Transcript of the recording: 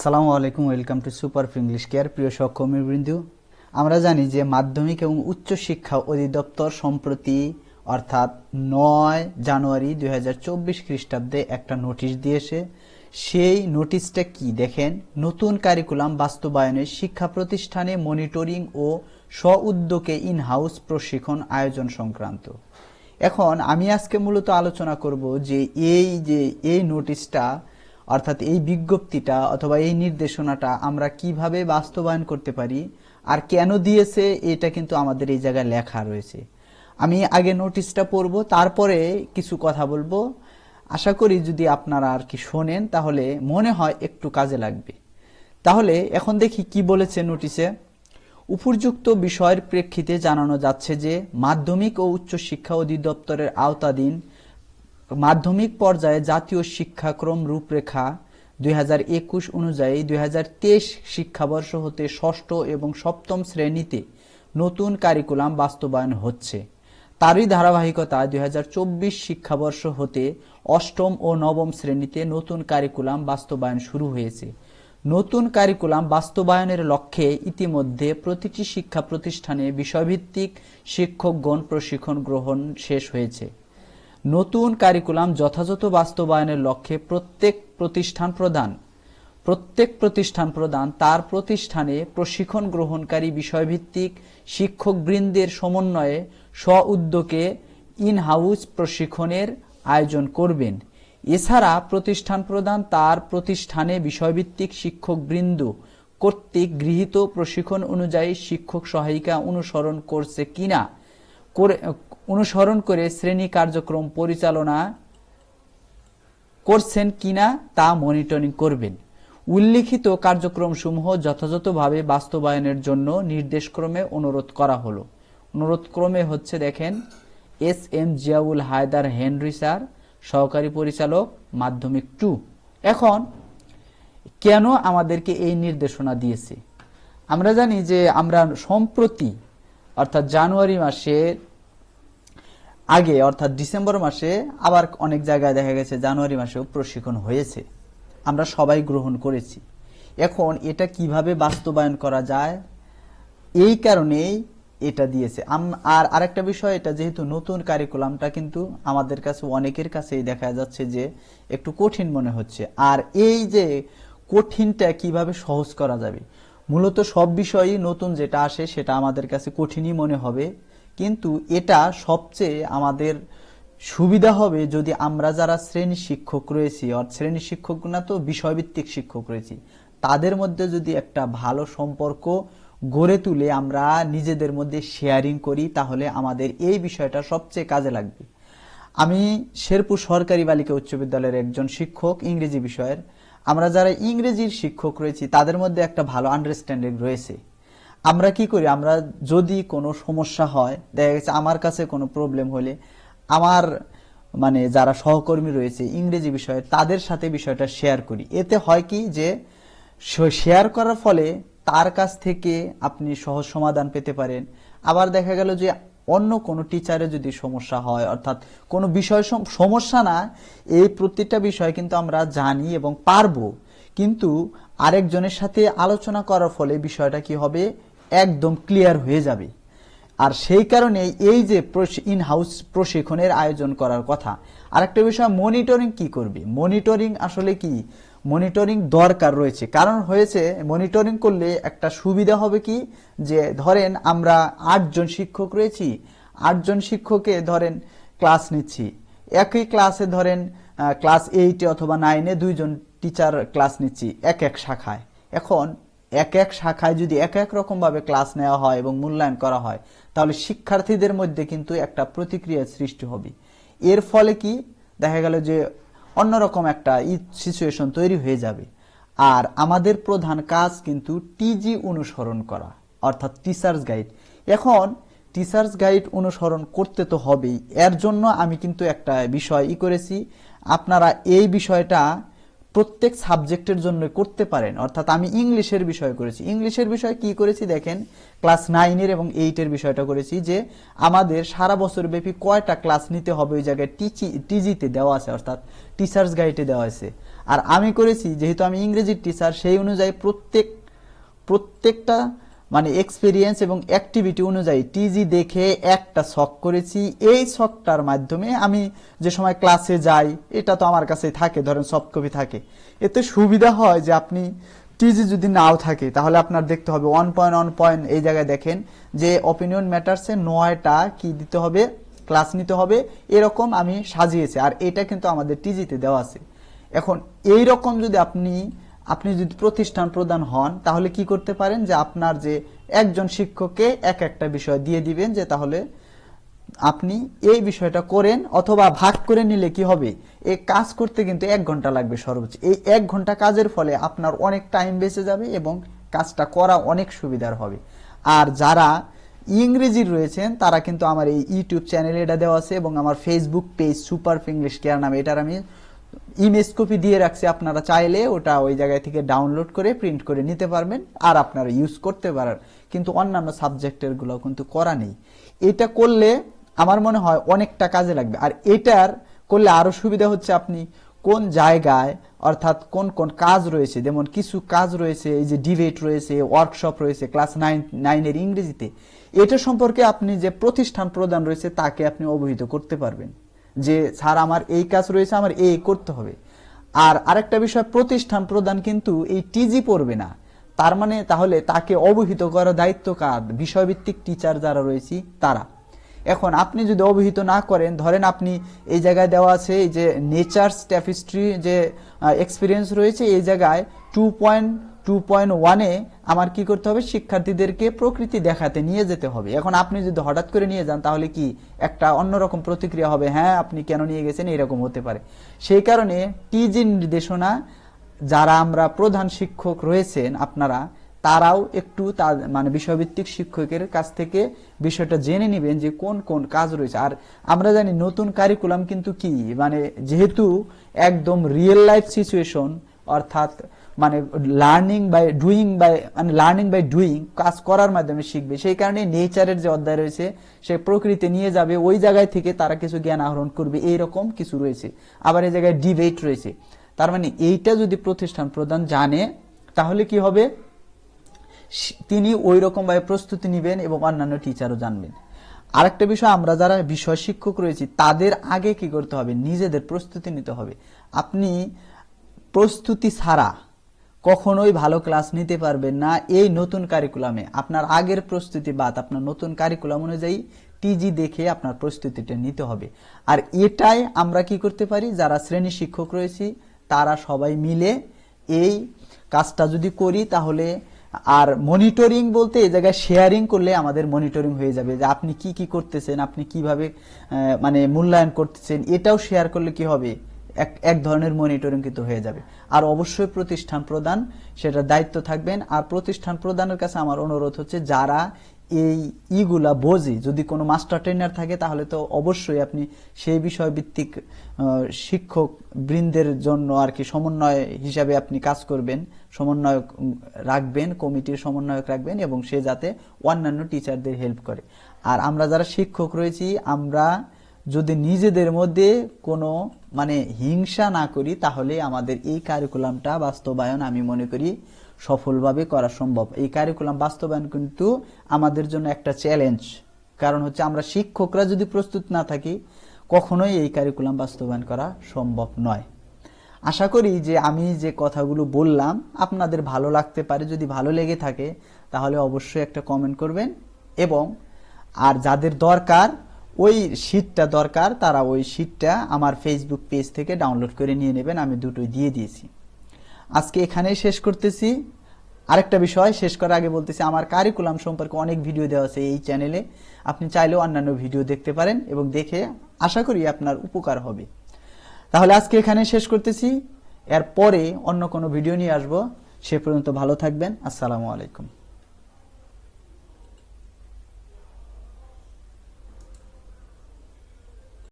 আসসালামু আলাইকুম, welcome to super English care. প্রিয় সহকর্মীবৃন্দ, আমরা জানি যে মাধ্যমিক এবং উচ্চ শিক্ষা অধিদপ্তর সম্প্রতি অর্থাৎ 9 জানুয়ারি 2024 খ্রিস্টাব্দে একটা নোটিশ দিয়েছে। সেই নোটিশটা কি দেখেন, নতুন কারিকুলাম বাস্তবায়নে শিক্ষা প্রতিষ্ঠানে মনিটরিং ও স্ব-উদ্যোগে ইন-হাউস প্রশিক্ষণ আয়োজন সংক্রান্ত। এখন আমি আজকে মূলত আলোচনা করব যে এই নোটিশটা অর্থাৎ এই বিজ্ঞপ্তিটা অথবা এই নির্দেশনাটা আমরা কিভাবে বাস্তবায়ন করতে পারি আর কেন দিয়েছে, এটা কিন্তু আমাদের এই জায়গায় লেখা রয়েছে। আমি আগে নোটিশটা পড়ব, তারপরে কিছু কথা বলবো। আশা করি যদি আপনারা আর কি শোনেন তাহলে মনে হয় একটু কাজে লাগবে। তাহলে এখন দেখি কি বলেছে নোটিশে। উপর্যুক্ত বিষয়ের প্রেক্ষিতে জানানো যাচ্ছে যে মাধ্যমিক ও উচ্চ শিক্ষা অধিদপ্তরের আওতাধীন মাধ্যমিক পর্যায়ে জাতীয় শিক্ষাক্রম রূপরেখা 2021 অনুযায়ী 2023 শিক্ষাবর্ষ হতে ষষ্ঠ এবং সপ্তম শ্রেণীতে নতুন কারিকুলাম বাস্তবায়ন হচ্ছে। তারই ধারাবাহিকতায় 2024 শিক্ষাবর্ষ হতে অষ্টম ও নবম শ্রেণীতে নতুন কারিকুলাম বাস্তবায়ন শুরু হয়েছে। নতুন কারিকুলাম বাস্তবায়নের লক্ষ্যে ইতিমধ্যে প্রতিটি শিক্ষা প্রতিষ্ঠানে বিষয়ভিত্তিক শিক্ষকগণ প্রশিক্ষণ গ্রহণ শেষ হয়েছে। নতুন কারিকুলাম যথাযথ বাস্তবায়নের লক্ষ্যে প্রত্যেক প্রতিষ্ঠান প্রধান তার প্রতিষ্ঠানে প্রশিক্ষণ গ্রহণকারী বিষয়ভিত্তিক শিক্ষকবৃন্দের সমন্বয়ে স্ব-উদ্যোগে ইন-হাউস প্রশিক্ষণের আয়োজন করবেন। এছাড়া প্রতিষ্ঠান প্রধান তার প্রতিষ্ঠানে বিষয়ভিত্তিক শিক্ষকবৃন্দ কর্তৃক গৃহীত প্রশিক্ষণ অনুযায়ী শিক্ষক সহায়িকা অনুসরণ করে শ্রেণী কার্যক্রম পরিচালনা করছেন কিনা তা মনিটরিং করবেন। উল্লিখিত কার্যক্রমসমূহ যথাযথভাবে বাস্তবায়নের জন্য নির্দেশক্রমে অনুরোধ করা হলো। অনুরোধক্রমে হচ্ছে দেখেন, S M. Ziaul Haider Henry sir, সহকারী পরিচালক, মাধ্যমিক 2। এখন কেন আমাদেরকে এই নির্দেশনা দিয়েছে? আমরা জানি যে আমরা সম্প্রতি অর্থাৎ জানুয়ারি মাসের আগে অর্থাৎ ডিসেম্বর মাসে আবার অনেক জায়গায় দেখা গেছে জানুয়ারি মাসেও প্রশিক্ষণ হয়েছে, আমরা সবাই গ্রহণ করেছি। এখন এটা কিভাবে বাস্তবায়ন করা যায়, এই কারণেই এটা দিয়েছে। আর আরেকটা বিষয়, এটা যেহেতু নতুন কারিকুলামটা কিন্তু আমাদের কাছে অনেকের কাছেই দেখা যাচ্ছে যে একটু কঠিন মনে হচ্ছে। আর এই যে কঠিনটা কিভাবে সহজ করা যাবে, মূলত সব বিষয়ই নতুন যেটা আসে সেটা আমাদের কাছে কঠিনই মনে হবে, কিন্তু এটা সবচেয়ে আমাদের সুবিধা হবে যদি আমরা যারা শ্রেণী শিক্ষক রয়েছি, শ্রেণী শিক্ষক না তো বিষয়ভিত্তিক শিক্ষক রয়েছি, তাদের মধ্যে যদি একটা ভালো সম্পর্ক গড়ে তুলে আমরা নিজেদের মধ্যে শেয়ারিং করি, তাহলে আমাদের এই বিষয়টা সবচেয়ে কাজে লাগবে। আমি শেরপুর সরকারি বালিকা উচ্চ বিদ্যালয়ের একজন শিক্ষক, ইংরেজি বিষয়ের। আমরা যারা ইংরেজির শিক্ষক রয়েছি তাদের মধ্যে একটা ভালো আন্ডারস্ট্যান্ডিং রয়েছে। আমরা কি করি, আমরা যদি কোনো সমস্যা হয়, দেখা গেছে আমার কাছে কোনো প্রবলেম হলে আমার যারা সহকর্মী রয়েছে ইংরেজি বিষয়ে তাদের সাথে বিষয়টা শেয়ার করি। এতে হয় কি যে শেয়ার করার ফলে তার কাছ থেকে আপনি সহজ সমাধান পেতে পারেন। আবার দেখা গেল যে অন্য কোনো টিচারে যদি সমস্যা হয়, অর্থাৎ কোনো বিষয় সমস্যা না, এই প্রত্যেকটা বিষয় কিন্তু আমরা জানি এবং পারবো, কিন্তু আরেকজনের সাথে আলোচনা করার ফলে বিষয়টা কি হবে, একদম ক্লিয়ার হয়ে যাবে। আর সেই কারণে এই যে ইন হাউস প্রশিক্ষণের আয়োজন করার কথা। আরেকটা বিষয়, মনিটরিং কি করবে, মনিটরিং আসলে কি, মনিটরিং দরকার রয়েছে। কারণ হয়েছে, মনিটরিং করলে একটা সুবিধা হবে কি, যে ধরেন আমরা 8 জন শিক্ষক রয়েছি, 8 জন শিক্ষকে ধরেন ক্লাস নিচ্ছি, একই ক্লাসে ধরেন ক্লাস 8 অথবা 9 2 জন টিচার ক্লাস নিচ্ছি এক এক শাখায়। এখন এক এক শাখায় যদি এক এক রকম ভাবে ক্লাস নেওয়া হয় এবং মূল্যায়ন করা হয়, তাহলে শিক্ষার্থীদের মধ্যে কিন্তু একটা প্রতিক্রিয়া সৃষ্টি হবে। এর ফলে কি দেখা গেল যে অন্যরকম একটা সিচুয়েশন তৈরি হয়ে যাবে। আর আমাদের প্রধান কাজ কিন্তু টিজি অনুসরণ করা, অর্থাৎ টিচার্স গাইড। এখন টিচার্স গাইড অনুসরণ করতে তো হবেই, এর জন্য আমি কিন্তু একটা বিষয় করেছি। আপনারা এই বিষয়টা প্রত্যেক সাবজেক্টের জন্য করতে পারেন। অর্থাৎ আমি ইংলিশের বিষয় করেছি। ইংলিশের বিষয় কি করেছি দেখেন, ক্লাস 9 এবং 8 বিষয়টা করেছি যে আমাদের সারা বছর ব্যাপী কয়টা ক্লাস নিতে হবে ওই জায়গায় টিজিতে দেওয়া আছে, অর্থাৎ টিচার্স গাইডে দেওয়া আছে। আর আমি করেছি যেহেতু আমি ইংরেজির টিচার, সেই অনুযায়ী প্রত্যেকটা মানে এক্সপিরিয়েন্স এবং অ্যাক্টিভিটি অনুযায়ী টিজি দেখে একটা ছক করেছি। এই ছকটার মাধ্যমে আমি যে সময় ক্লাসে যাই, এটা তো আমার কাছে থাকে, ধরেন সফট কপি থাকে, এতে সুবিধা হয় যে আপনি টিজি যদি নাও থাকে তাহলে আপনার দেখতে হবে 1.1 এই জায়গায় দেখেন যে অপিনিয়ন ম্যাটার্সে 9টা কি দিতে হবে, ক্লাস নিতে হবে, এরকম আমি সাজিয়েছি। আর এটা কিন্তু আমাদের টিজিতে দেওয়া আছে। এখন এই রকম যদি আপনি যদি প্রতিষ্ঠান প্রদান হন তাহলে কি করতে পারেন যে আপনার যে একজন শিক্ষককে একটা বিষয় দিয়ে দিবেন যে তাহলে আপনি এই বিষয়টা করেন, অথবা ভাগ করে নিলে কি হবে, এই কাজ করতে কিন্তু 1 ঘন্টা লাগবে সর্বোচ্চ। এই 1 ঘন্টা কাজের ফলে আপনার অনেক টাইম বেঁচে যাবে এবং কাজটা করা অনেক সুবিধার হবে। আর যারা ইংরেজি রয়েছেন তারা কিন্তু আমার এই ইউটিউব চ্যানেলে এটা দেওয়া আছে এবং আমার Facebook page super English care নামে এটার আমি ইমেজ কপি দিয়ে রাখছি। আপনারা চাইলে ওটা ওই জায়গা থেকে ডাউনলোড করে প্রিন্ট করে নিতে পারবেন আর আপনারা ইউজ করতে পারেন। কিন্তু অন্যান্য সাবজেক্টের গুলো কিন্তু করা নেই। এটা করলে আমার মনে হয় অনেকটা কাজে লাগবে। আর এটার করলে আরো সুবিধা হচ্ছে আপনি কোন জায়গায়, অর্থাৎ কোন কোন কাজ রয়েছে, যেমন কিছু কাজ রয়েছে, এই যে ডিবেট রয়েছে, ওয়ার্কশপ রয়েছে ক্লাস 9 ইংরেজিতে, এটা সম্পর্কে আপনি যে প্রতিষ্ঠান প্রদান রয়েছে তাকে আপনি অবহিত করতে পারবেন যে স্যার আমার এই কাজ রয়েছে, আমার এই করতে হবে। আর আরেকটা বিষয়, প্রতিষ্ঠান প্রদান কিন্তু এই টিজি পড়বে না, তার মানে তাহলে তাকে অবহিত করার দায়িত্ব কার, বিষয়ভিত্তিক টিচার যারা রয়েছে তারা। এখন আপনি যদি অবহিত না করেন, ধরেন আপনি এই জায়গায় দেওয়া আছে এই যে নেচার্স ট্যাপিস্ট্রি যে এক্সপিরিয়েন্স রয়েছে, এই জায়গায় 2.1 আমার কি করতে হবে, শিক্ষার্থীদেরকে প্রকৃতি দেখাতে নিয়ে যেতে হবে। এখন আপনি যদি হঠাৎ করে নিয়ে যান তাহলে কি একটা অন্যরকম প্রতিক্রিয়া হবে, হ্যাঁ আপনি কেন নিয়ে গেছেন, এরকম হতে পারে। সেই কারণে টিজি নির্দেশনা যারা আমরা প্রধান শিক্ষক রয়েছেন আপনারা, তারাও একটু মানে বিষয়ভিত্তিক শিক্ষকের কাছ থেকে বিষয়টা জেনে নেবেন যে কোন কোন কাজ রয়েছে। আর আমরা জানি নতুন কারিকুলাম কিন্তু কি, মানে যেহেতু একদম রিয়েল লাইফ সিচুয়েশন, অর্থাৎ মানে লার্নিং বাই ডুইং, কাজ করার মাধ্যমে শিখবে। সেই কারণে নেচারের যে অধ্যায় রয়েছে সে প্রকৃতি নিয়ে যাবে, ওই জায়গায় থেকে তারা কিছু জ্ঞান আহরণ করবে, এইরকম কিছু রয়েছে। আবার এই জায়গায় ডিবেট রয়েছে। তার মানে এইটা যদি প্রতিষ্ঠান প্রদান জানে তাহলে কি হবে, তিনি ওই রকম ভাবে প্রস্তুতি নেবেন এবং অন্যান্য টিচারও জানবেন। আরেকটা বিষয়, আমরা যারা বিষয় শিক্ষক রয়েছি তাদের আগে কি করতে হবে, নিজেদের প্রস্তুতি নিতে হবে। আপনি প্রস্তুতি ছাড়া কখনোই ভালো ক্লাস নিতে পারবেন না এই নতুন কারিকুলামে। আপনার আগের প্রস্তুতি বাদ আপনার নতুন কারিকুলাম অনুযায়ী টিজি দেখে আপনার প্রস্তুতিটা নিতে হবে। আর এটাই আমরা কি করতে পারি, যারা শ্রেণী শিক্ষক রয়েছি তারা সবাই মিলে এই কাজটা যদি করি তাহলে, আর মনিটরিং বলতে এই জায়গায় শেয়ারিং করলে আমাদের মনিটরিং হয়ে যাবে যে আপনি কি কি করতেছেন, আপনি কিভাবে মানে মূল্যায়ন করতেছেন, এটাও শেয়ার করলে কি হবে, এক ধরনের মনিটরিং কিন্তু হয়ে যাবে। আর অবশ্যই প্রতিষ্ঠান প্রদান সেটা দায়িত্ব থাকবেন। আর প্রতিষ্ঠান প্রদানের কাছে আমার অনুরোধ হচ্ছে, যারা এই ইগুলা বোঝে, যদি কোনো মাস্টার ট্রেনার থাকে তাহলে তো অবশ্যই আপনি সেই বিষয় ভিত্তিক শিক্ষক বৃন্দের জন্য আর কি সমন্বয় হিসাবে আপনি কাজ করবেন, সমন্বয়ক রাখবেন, কমিটির সমন্বয়ক রাখবেন এবং সে যাতে অন্যান্য টিচারদের হেল্প করে। আর আমরা যারা শিক্ষক রয়েছি, আমরা যদি নিজেদের মধ্যে কোনো মানে হিংসা না করি তাহলে আমাদের এই কারিকুলামটা বাস্তবায়ন আমি মনে করি সফলভাবে করা সম্ভব। এই কারিকুলাম বাস্তবায়ন কিন্তু আমাদের জন্য একটা চ্যালেঞ্জ, কারণ হচ্ছে আমরা শিক্ষকরা যদি প্রস্তুত না থাকি কখনোই এই কারিকুলাম বাস্তবায়ন করা সম্ভব নয়। আশা করি যে আমি যে কথাগুলো বললাম আপনাদের ভালো লাগতে পারে। যদি ভালো লেগে থাকে তাহলে অবশ্যই একটা কমেন্ট করবেন, এবং আর যাদের দরকার ওই শীটটা দরকার তারা ওই শীটটা আমার ফেসবুক পেজ থেকে ডাউনলোড করে নিয়ে নেবেন, আমি দুটোই দিয়ে দিয়েছি। আজকে এখানেই শেষ করতেছি। আরেকটা বিষয় শেষ করার আগে বলতেছি, আমার কারিকুলাম সম্পর্কে অনেক ভিডিও দেওয়া আছে এই চ্যানেলে, আপনি চাইলেও অন্যান্য ভিডিও দেখতে পারেন এবং দেখে আশা করি আপনার উপকার হবে। তাহলে আজকে এখানে শেষ করতেছি, এরপরে অন্য কোনো ভিডিও নিয়ে আসবো। সে পর্যন্ত ভালো থাকবেন। আসসালামু আলাইকুম।